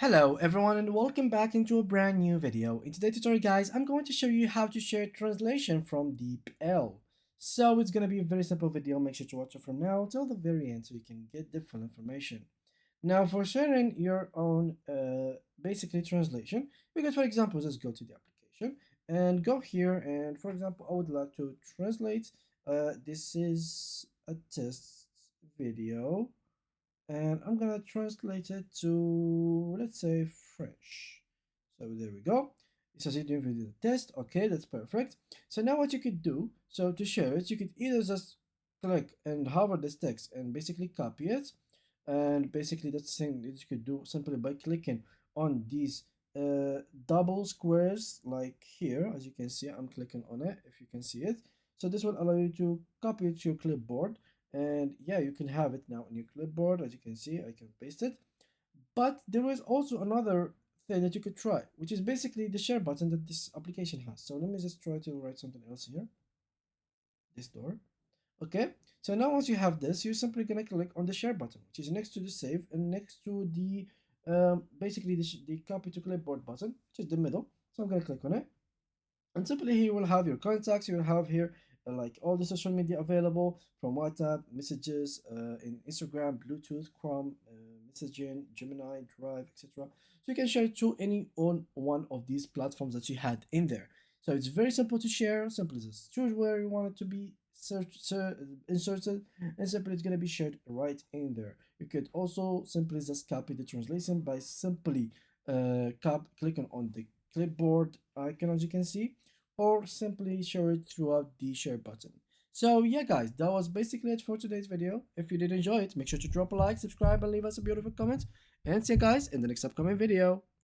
Hello everyone and welcome back into a brand new video. In today's tutorial guys, I'm going to show you how to share translation from Deepl. So it's going to be a very simple video. Make sure to watch it from now till the very end so you can get the full information. Now for sharing your own basically translation, we could for example just go to the application and go here and for example I would like to translate this is a test video and I'm gonna translate it to, let's say, French. So there we go. It says you're doing video test. Okay, that's perfect. So now what you could do, so to share it, you could either just click and hover this text and basically copy it. And basically that's the thing that you could do simply by clicking on these double squares like here. As you can see, I'm clicking on it if you can see it. So this will allow you to copy it to your clipboard, and yeah, you can have it now on your clipboard. As you can see, I can paste it. But there is also another thing that you could try, which is basically the share button that this application has. So let me just try to write something else here, this door. Okay, so now once you have this, you're simply gonna click on the share button, which is next to the save and next to the basically the copy to clipboard button, which is the middle. So I'm gonna click on it, and simply here you will have your contacts. You will have here like all the social media available, from WhatsApp, messages, in Instagram, Bluetooth, Chrome, messaging, Gemini, Drive, etc. So you can share it to any on one of these platforms that you had in there. So it's very simple to share. Simply just choose where you want it to be inserted, and simply it's going to be shared right in there. You could also simply just copy the translation by simply clicking on the clipboard icon, as you can see, or simply share it throughout the share button. So yeah guys, that was basically it for today's video. If you did enjoy it, make sure to drop a like, subscribe, and leave us a beautiful comment. And see you guys in the next upcoming video.